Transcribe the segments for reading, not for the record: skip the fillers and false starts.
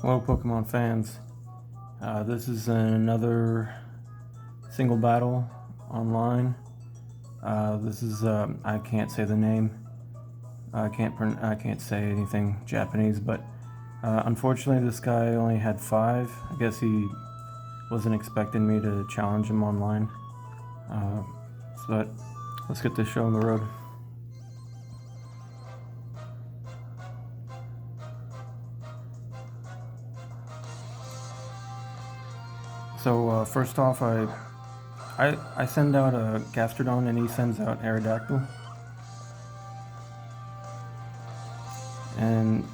Hello Pokemon fans, this is another single battle online. This is, I can't say the name, I can't say anything Japanese, but unfortunately this guy only had 5. I guess he wasn't expecting me to challenge him online, but let's get this show on the road. So first off, I send out a Gastrodon and he sends out Aerodactyl. And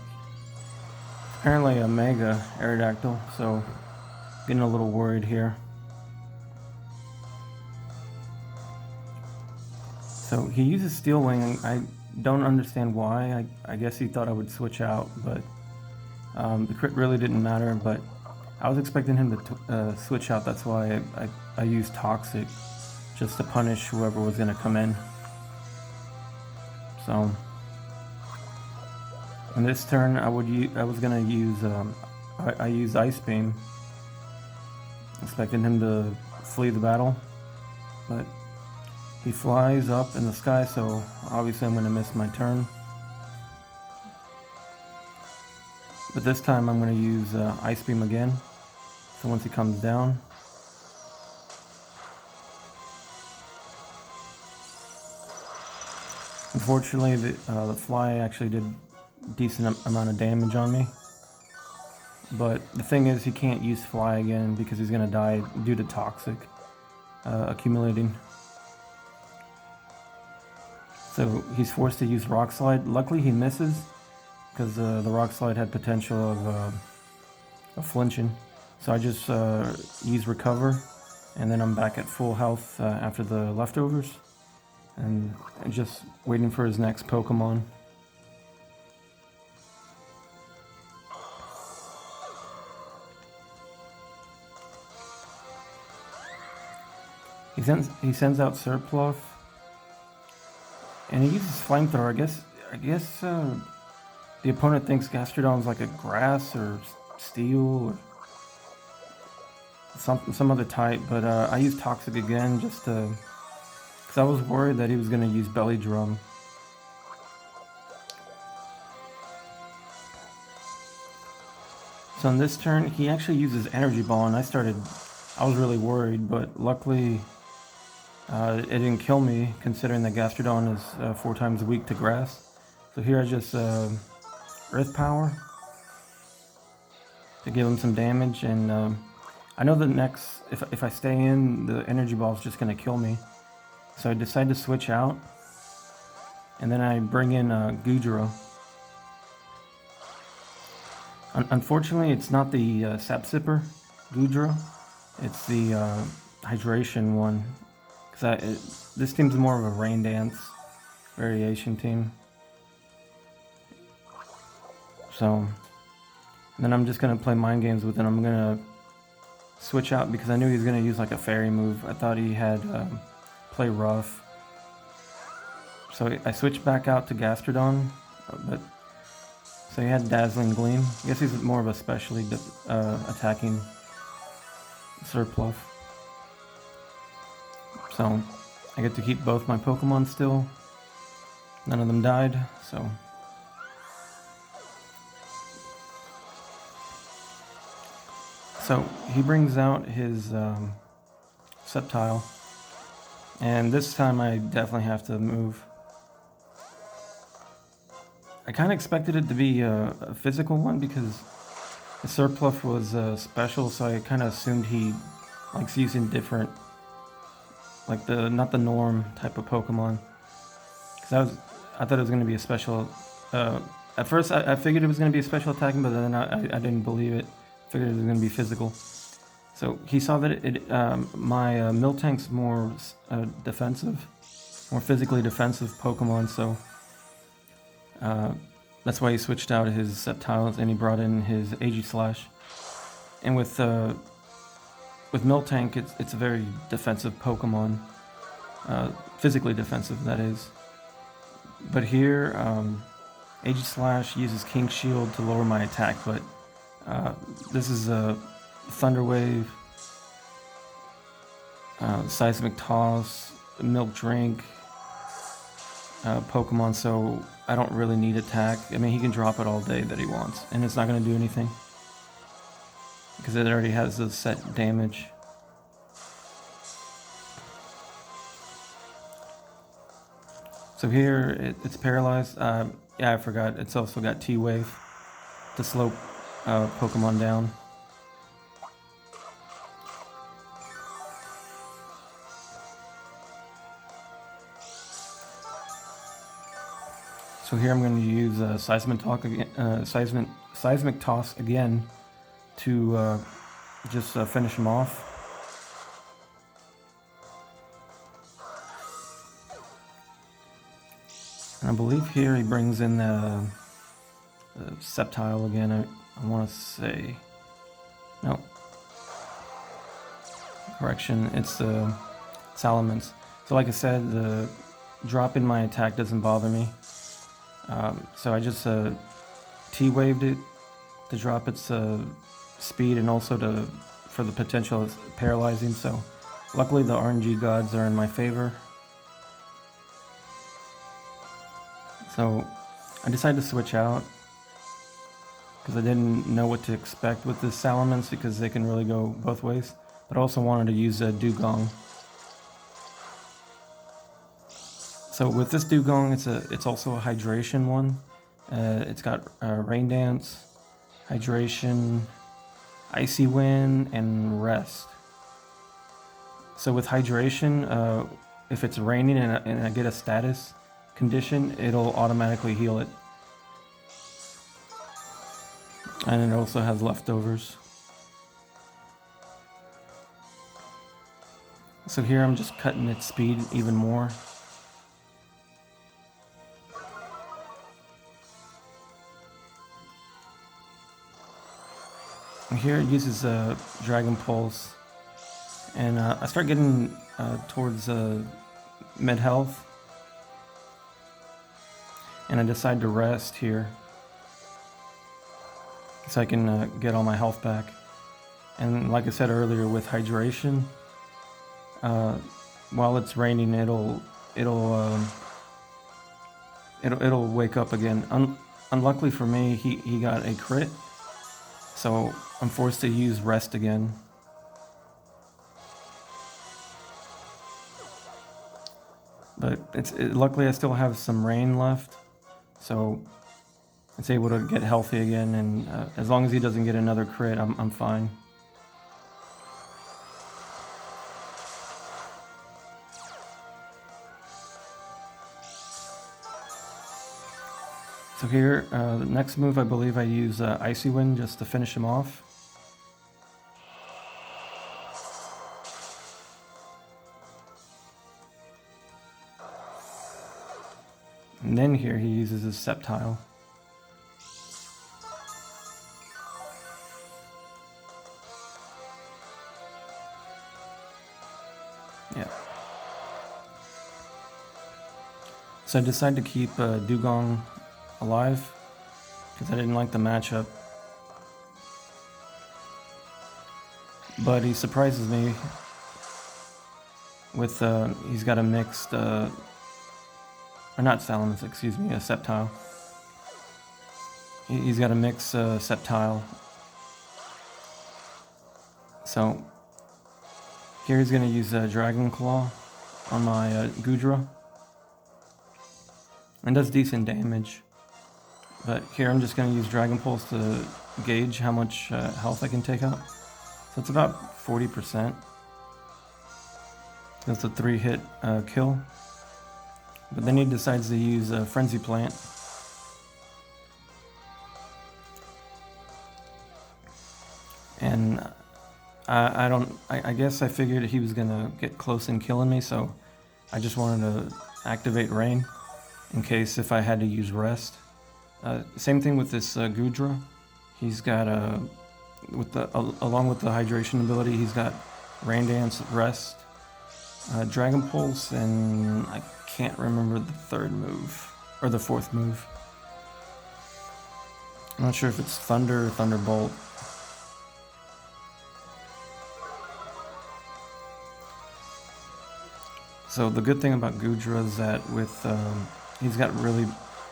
apparently a Mega Aerodactyl, so getting a little worried here. So he uses Steel Wing. I don't understand why. I guess he thought I would switch out, but the crit really didn't matter, but I was expecting him to switch out. That's why I used Toxic, just to punish whoever was going to come in. So in this turn, I was going to use I used Ice Beam, expecting him to flee the battle, but he flies up in the sky, so obviously I'm going to miss my turn. But this time I'm going to use Ice Beam again. So once he comes down, unfortunately the fly actually did a decent amount of damage on me. But the thing is, he can't use fly again because he's going to die due to Toxic accumulating. So he's forced to use Rock Slide. Luckily he misses, because the Rock Slide had potential of flinching. So I just use Recover, and then I'm back at full health after the leftovers, and just waiting for his next Pokemon. He sends out Surpluff, and he uses Flamethrower. I guess the opponent thinks Gastrodon's like a grass or steel or some other type, but I used Toxic again just to, because I was worried that he was going to use Belly Drum. So in this turn, he actually uses Energy Ball, and I was really worried, but luckily it didn't kill me, considering that Gastrodon is 4 times weak to grass. So here I just Earth Power to give him some damage, and I know the next, if I stay in, the Energy Ball is just going to kill me. So I decide to switch out, and then I bring in Goodra. Unfortunately, it's not the Sap Sipper Goodra, it's the Hydration one. Because this team's more of a Rain Dance variation team. So, and then I'm just going to play mind games with it. I'm going to switch out because I knew he was going to use like a fairy move. I thought he had play rough. So I switched back out to Gastrodon, but so he had Dazzling Gleam. I guess he's more of a specially attacking Surpluff. So I get to keep both my Pokemon still. None of them died, so. So he brings out his Sceptile, and this time I definitely have to move. I kind of expected it to be a physical one because the Surpluff was special, so I kind of assumed he likes using different, like not the norm type of Pokemon. Because I thought it was going to be a special. At first I figured it was going to be a special attacking, but then I didn't believe it. Figured it was going to be physical. So he saw that my Miltank's more defensive, more physically defensive Pokemon, so that's why he switched out his Sceptiles and he brought in his Aegislash. And with Miltank, it's a very defensive Pokemon, physically defensive, that is. But here, Aegislash uses King Shield to lower my attack, but This is a Thunder Wave, Seismic Toss, Milk Drink, Pokemon, so I don't really need attack. I mean, he can drop it all day that he wants, and it's not going to do anything because it already has the set damage. So here it's paralyzed. Yeah, I forgot. It's also got T-Wave to slow Pokemon down. So here I'm going to use Seismic Toss again to just finish him off. And I believe here he brings in the Sceptile again. I want to say, no, correction, it's the Salamence. So like I said, the drop in my attack doesn't bother me. So I just T-waved it to drop its speed and also for the potential of paralyzing. So luckily the RNG gods are in my favor. So I decided to switch out because I didn't know what to expect with this Salamence because they can really go both ways. But I also wanted to use a Dugong. So with this Dugong, it's also a hydration one. It's got Rain Dance, Hydration, Icy Wind, and Rest. So with Hydration, if it's raining and I get a status condition, it'll automatically heal it. And it also has leftovers. So here I'm just cutting its speed even more. And here it uses Dragon Pulse. And I start getting towards mid health. And I decide to rest here so I can get all my health back. And like I said earlier, with hydration, while it's raining, it'll wake up again. Unluckily for me, he got a crit, so I'm forced to use rest again. But luckily I still have some rain left. So it's able to get healthy again, and as long as he doesn't get another crit, I'm fine. So here, the next move, I believe I use Icy Wind just to finish him off. And then here he uses his Sceptile. Yeah. So I decided to keep Dugong alive because I didn't like the matchup. But he surprises me with he's got a mixed or not Salamence, excuse me, a Sceptile. He's got a mixed Sceptile. So here he's going to use Dragon Claw on my Goodra. And does decent damage. But here I'm just going to use Dragon Pulse to gauge how much health I can take out. So it's about 40%. That's a 3-hit kill. But then he decides to use a Frenzy Plant. And I guess I figured he was gonna get close and killing me, so I just wanted to activate Rain in case if I had to use Rest. Same thing with this Goodra. He's got along with the hydration ability, he's got Rain Dance, Rest, Dragon Pulse, and I can't remember the third move, or the fourth move. I'm not sure if it's Thunder or Thunderbolt. So the good thing about Goodra is that with he's got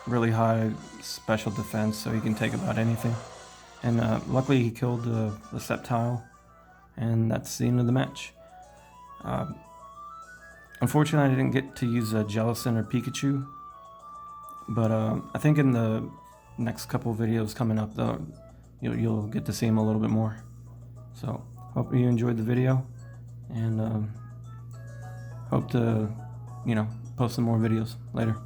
really high special defense, so he can take about anything. And luckily he killed the Sceptile, and that's the end of the match. Unfortunately, I didn't get to use Jellicent or Pikachu, but I think in the next couple videos coming up, though, you'll get to see him a little bit more. So hope you enjoyed the video, and hope to post some more videos later.